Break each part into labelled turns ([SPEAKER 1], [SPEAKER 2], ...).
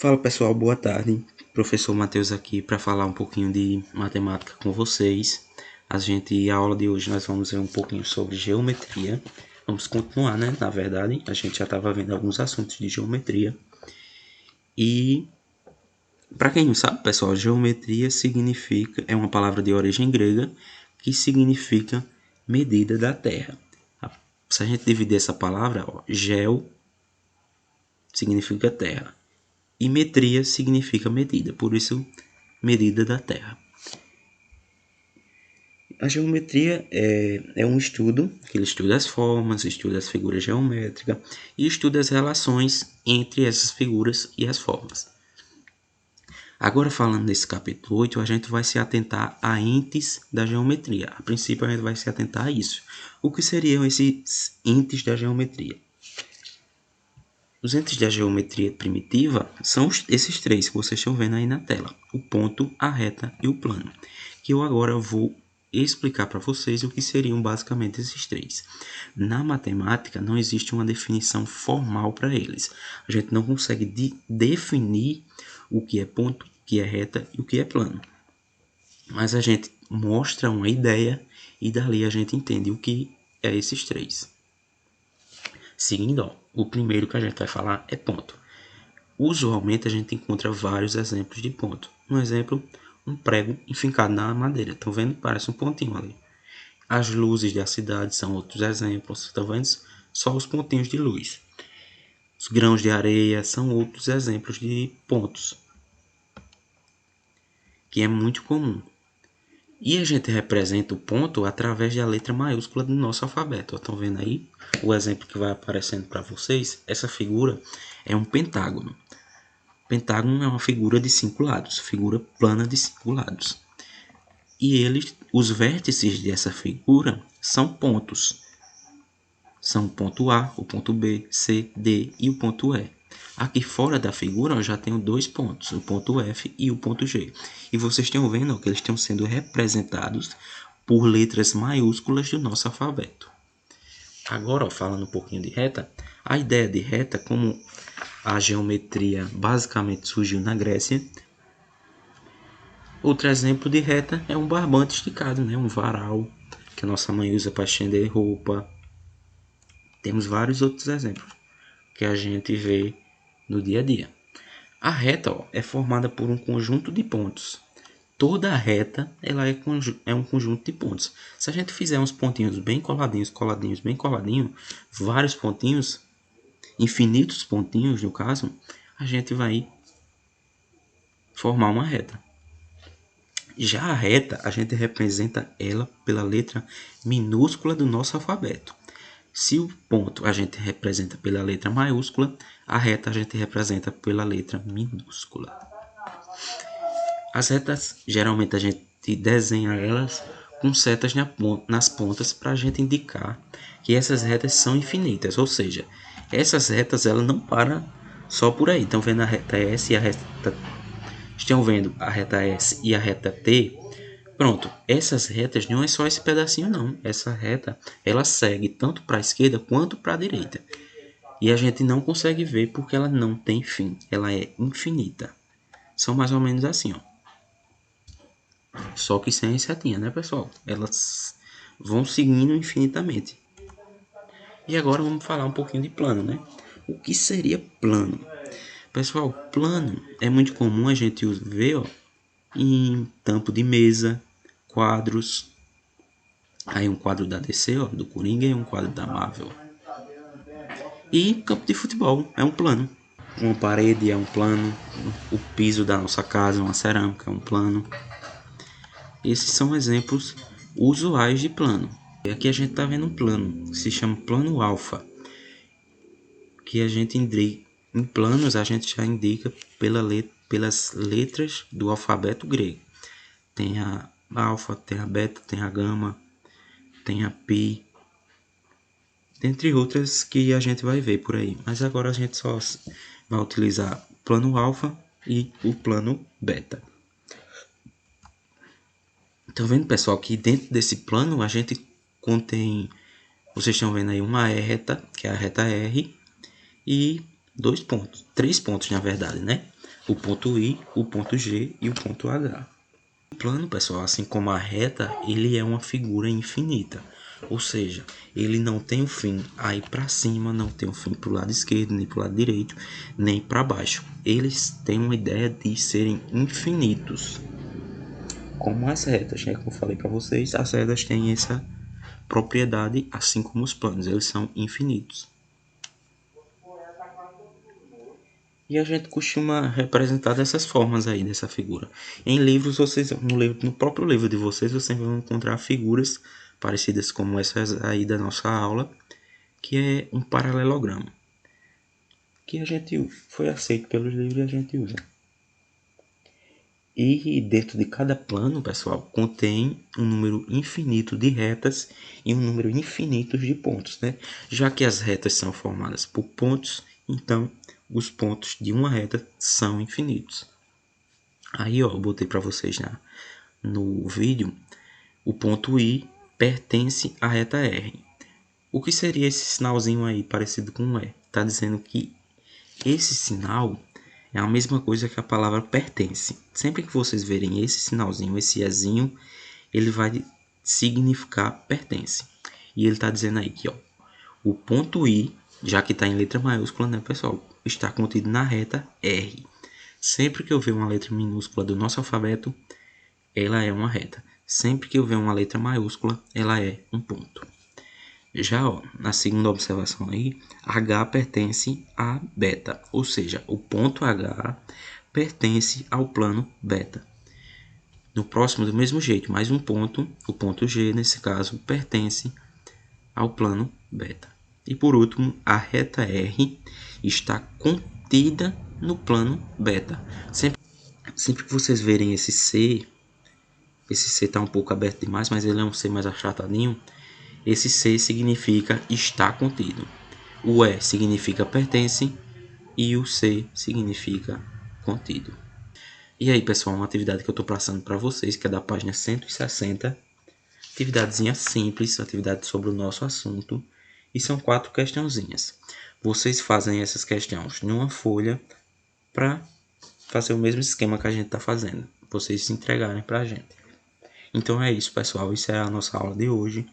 [SPEAKER 1] Fala pessoal, boa tarde. Professor Matheus aqui para falar um pouquinho de matemática com vocês. A aula de hoje nós vamos ver um pouquinho sobre geometria. Vamos continuar, né? Na verdade, a gente já estava vendo alguns assuntos de geometria. E para quem não sabe, pessoal, geometria é uma palavra de origem grega que significa medida da Terra. Se a gente dividir essa palavra, geo significa terra e metria significa medida, por isso medida da Terra. A geometria é um estudo que ele estuda as formas, estuda as figuras geométricas e estuda as relações entre essas figuras e as formas. Agora, falando nesse capítulo 8, a gente vai se atentar a entes da geometria. A princípio, a gente vai se atentar a isso. O que seriam esses entes da geometria? Os entes da geometria primitiva são esses três que vocês estão vendo aí na tela: o ponto, a reta e o plano, que eu agora vou explicar para vocês o que seriam basicamente esses três. Na matemática não existe uma definição formal para eles. A gente não consegue definir o que é ponto, o que é reta e o que é plano. Mas a gente mostra uma ideia e dali a gente entende o que é esses três. Seguindo, o primeiro que a gente vai falar é ponto. Usualmente a gente encontra vários exemplos de ponto. Um exemplo, um prego enfincado na madeira. Estão vendo? Parece um pontinho ali. As luzes da cidade são outros exemplos. Estão vendo? Só os pontinhos de luz. Os grãos de areia são outros exemplos de pontos, que é muito comum. E a gente representa o ponto através da letra maiúscula do nosso alfabeto. Estão vendo aí o exemplo que vai aparecendo para vocês? Essa figura é um pentágono. Pentágono é uma figura de 5 lados, figura plana de 5 lados. E os vértices dessa figura são pontos. São o ponto A, o ponto B, C, D e o ponto E. Aqui fora da figura eu já tenho dois pontos, o ponto F e o ponto G. E vocês estão vendo que eles estão sendo representados por letras maiúsculas do nosso alfabeto. Agora, falando um pouquinho de reta, a ideia de reta, como a geometria basicamente surgiu na Grécia. Outro exemplo de reta é um barbante esticado, né? Um varal, que a nossa mãe usa para estender roupa. Temos vários outros exemplos que a gente vê no dia a dia. A reta é formada por um conjunto de pontos. Toda reta ela é um conjunto de pontos. Se a gente fizer uns pontinhos bem coladinhos, bem coladinhos, vários pontinhos, infinitos pontinhos no caso, a gente vai formar uma reta. Já a reta, a gente representa ela pela letra minúscula do nosso alfabeto. Se o ponto a gente representa pela letra maiúscula, a reta a gente representa pela letra minúscula. As retas, geralmente a gente desenha elas com setas nas pontas para a gente indicar que essas retas são infinitas, ou seja, essas retas elas não param só por aí. Estão vendo a reta S e a reta Estão vendo a reta S e a reta T? Pronto, essas retas não é só esse pedacinho não. Essa reta, ela segue tanto para a esquerda quanto para a direita. E a gente não consegue ver porque ela não tem fim. Ela é infinita. São mais ou menos assim, ó. Só que sem setinha, né, pessoal? Elas vão seguindo infinitamente. E agora vamos falar um pouquinho de plano, né? O que seria plano? Pessoal, plano é muito comum a gente ver, ó, em tampo de mesa, quadros. Aí um quadro da DC, ó, do Coringa, e um quadro da Marvel. E campo de futebol é um plano. Uma parede é um plano. O piso da nossa casa, uma cerâmica, é um plano. Esses são exemplos usuais de plano. E aqui a gente está vendo um plano que se chama plano alfa, que a gente em planos a gente já indica pelas letras do alfabeto grego. Tem a alfa, tem a beta, tem a gama, tem a pi, dentre outras que a gente vai ver por aí. Mas agora a gente só vai utilizar o plano alfa e o plano beta. Estão vendo, pessoal, que dentro desse plano a gente contém, vocês estão vendo aí uma reta, que é a reta R, e 2 pontos, 3 pontos na verdade, né? o ponto I, o ponto G e o ponto H. O plano, pessoal, assim como a reta, ele é uma figura infinita. Ou seja, ele não tem um fim aí para cima, não tem um fim para o lado esquerdo, nem para o lado direito, nem para baixo. Eles têm uma ideia de serem infinitos. Como as retas, né? Como eu falei para vocês, as retas têm essa propriedade, assim como os planos, eles são infinitos. E a gente costuma representar dessas formas aí, dessa figura. Em livros, vocês, no próprio livro de vocês, vocês vão encontrar figuras parecidas como essas aí da nossa aula, que é um paralelogramo, que a gente foi aceito pelos livros e a gente usa. E dentro de cada plano, pessoal, contém um número infinito de retas e um número infinito de pontos, né? Já que as retas são formadas por pontos, então os pontos de uma reta são infinitos. Aí, ó, eu botei para vocês no vídeo, o ponto I pertence à reta R. O que seria esse sinalzinho aí parecido com um E? Está dizendo que esse sinal é a mesma coisa que a palavra pertence. Sempre que vocês verem esse sinalzinho, esse Ezinho, ele vai significar pertence. E ele está dizendo aí que ó, o ponto I, já que está em letra maiúscula, né, pessoal, está contido na reta R. Sempre que eu ver uma letra minúscula do nosso alfabeto, ela é uma reta. Sempre que eu ver uma letra maiúscula, ela é um ponto. Já ó, na segunda observação aí, H pertence a beta, ou seja, o ponto H pertence ao plano beta. No próximo, do mesmo jeito, mais um ponto, o ponto G, nesse caso, pertence ao plano beta. E por último, a reta R está contida no plano beta. Sempre que vocês verem esse C está um pouco aberto demais, mas ele é um C mais achatadinho. Esse C significa está contido. O E significa pertence e o C significa contido. E aí, pessoal, uma atividade que eu estou passando para vocês, que é da página 160. Atividadezinha simples, atividade sobre o nosso assunto. E são 4 questãozinhas. Vocês fazem essas questões numa folha para fazer o mesmo esquema que a gente está fazendo. Vocês se entregarem para a gente. Então é isso, pessoal. Isso é a nossa aula de hoje.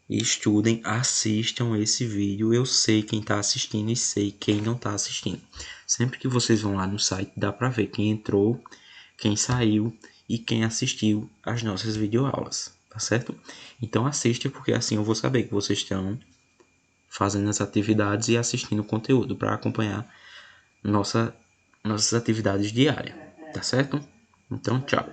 [SPEAKER 1] Estudem, assistam esse vídeo. Eu sei quem está assistindo e sei quem não está assistindo. Sempre que vocês vão lá no site, dá para ver quem entrou, quem saiu e quem assistiu as nossas videoaulas, tá certo? Então assistam, porque assim eu vou saber que vocês estão fazendo as atividades e assistindo o conteúdo para acompanhar nossas atividades diárias, tá certo? Então, tchau.